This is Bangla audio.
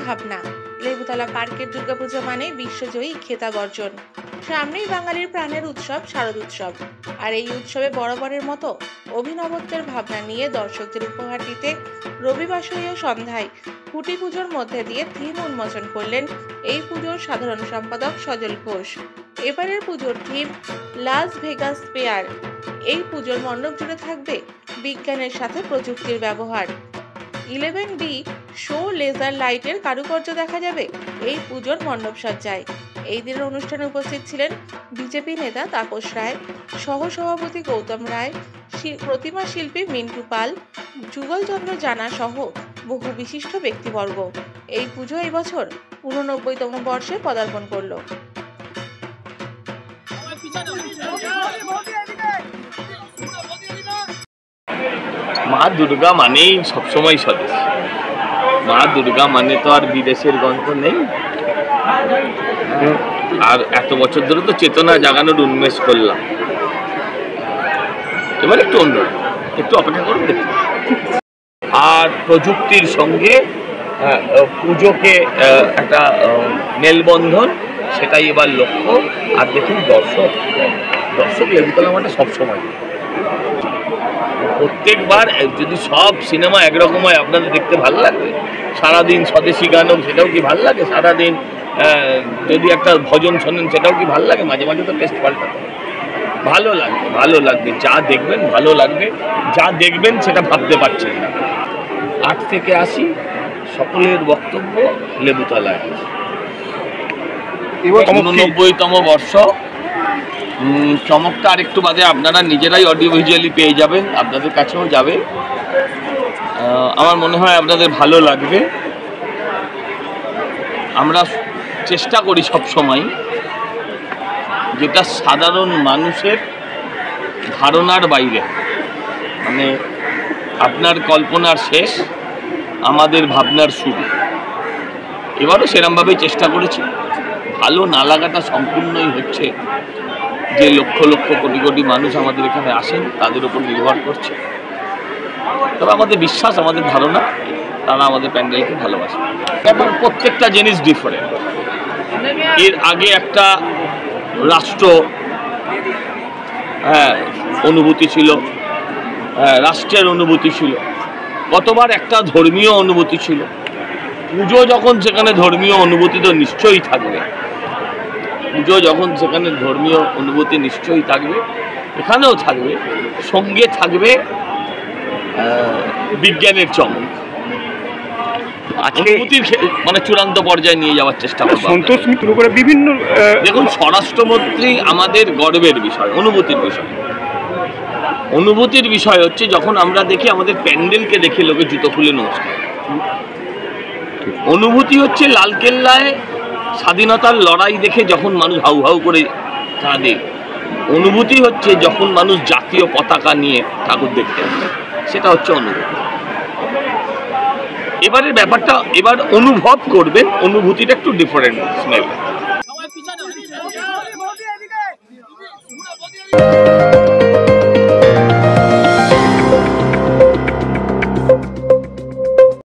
ভাবনা। লেবুতলা পার্কের দুর্গাপূজা মানে বিশ্বজয়ী খেতাব অর্জন। সামনেই বাঙালির প্রাণের উৎসব শারদ উৎসব, আর এই উৎসবে বরাবরের মতো অভিনবত্বের ভাবনা নিয়ে দর্শকদের উপহার দিতে রবিবাসরীয় সন্ধ্যায় খুঁটি পুজোর মধ্যে দিয়ে থিম উন্মোচন করলেন এই পুজোর সাধারণ সম্পাদক সজল ঘোষ। এবারের পুজোর থিম লাস ভেগাস পেয়ার। এই পুজোর মণ্ডপ জুড়ে থাকবে বিজ্ঞানের সাথে প্রযুক্তির ব্যবহার। 11B শো লেজার লাইটের কারুকার্য দেখা যাবে এই পুজোর মণ্ডপ সজ্জায়। এই দিনের অনুষ্ঠানে উপস্থিত ছিলেন বিজেপি নেতা তাপস রায়, সহসভাপতি গৌতম রায়, প্রতিমা শিল্পী মিন্টু পাল, যুগলচন্দ্র জানা সহ বহু বিশিষ্ট ব্যক্তিবর্গ। এই পুজো এবছর 89তম বর্ষে পদার্পণ করল। মা দুর্গা মানেই সবসময় স্বদেশ। মা দুর্গা মানে তো আর বিদেশের গন্ধ নেই। আর এত বছর ধরে তো চেতনা জাগানোর উন্মেষ করলাম, এবার একটু অন্য, একটু অপেক্ষা করুন দেখুন। আর প্রযুক্তির সঙ্গে পুজোকে একটা মেলবন্ধন, সেটাই এবার লক্ষ্য। আর দেখুন দর্শক লেবুতলা মাঠে সবসময় প্রত্যেকবার যদি সব সিনেমা একরকম হয় আপনাদের দেখতে ভালো লাগবে? সারাদিন স্বদেশি গান হোক সেটাও কি ভালো লাগে? সারাদিন যদি একটা ভজন শোনেন সেটাও কি ভালো লাগে? মাঝে মাঝে তো টেস্ট পাল্টাতে ভালো লাগবে যা দেখবেন, ভালো লাগবে যা দেখবেন সেটা ভাবতে পারছেন না। 8 থেকে 80 সকলের বক্তব্য লেবুতলায়। 89তম বর্ষ। চমকটা আর একটু বাদে আপনারা নিজেরাই অডিও ভিজুয়ালি পেয়ে যাবেন, আপনাদের কাছেও যাবে। আমার মনে হয় আপনাদের ভালো লাগবে। আমরা চেষ্টা করি সব সময় যেটা সাধারণ মানুষের ধারণার বাইরে, মানে আপনার কল্পনার শেষ, আমাদের ভাবনার শুরু। এবারও সেরমভাবেই চেষ্টা করেছি। ভালো না লাগাটা সম্পূর্ণই হচ্ছে যে লক্ষ লক্ষ কোটি কোটি মানুষ আমাদের এখানে আসেন তাদের উপর নির্ভর করছে। তবে আমাদের বিশ্বাস, আমাদের ধারণা তারা আমাদের প্যান্ডেলকে ভালোবাসে। এবং প্রত্যেকটা জিনিস ডিফারেন্ট। এর আগে একটা রাষ্ট্র অনুভূতি ছিল, রাষ্ট্রের অনুভূতি ছিল। কতবার একটা ধর্মীয় অনুভূতি ছিল। পুজো যখন সেখানে ধর্মীয় অনুভূতি তো নিশ্চয়ই থাকবে। পুজো যখন সেখানে ধর্মীয় অনুভূতি নিশ্চয়ই থাকবে, এখানেও থাকবে। সঙ্গে থাকবে বিজ্ঞানের চমক। অনুভূতির মানে চূড়ান্ত পর্যায়ে নিয়ে যাওয়ার চেষ্টা করব। সন্তোষ মিত্র করে বিভিন্ন দেখুন, স্বরাষ্ট্রমন্ত্রী আমাদের গর্বের বিষয়, অনুভূতির বিষয়। অনুভূতির বিষয় হচ্ছে যখন আমরা দেখি আমাদের প্যান্ডেলকে দেখে লোকে জুতো খুলে নমস্কার। অনুভূতি হচ্ছে লালকেল্লায় স্বাধীনতার লড়াই দেখে যখন মানুষ হাউ হাউ করে কাঁদে। অনুভূতি হচ্ছে যখন মানুষ জাতীয় পতাকা নিয়ে ঠাকুর দেখতে আসে, সেটা হচ্ছে অনুভূতি। এবারের ব্যাপারটা এবার অনুভব করবেন, অনুভূতিটা একটু ডিফারেন্ট স্মেল।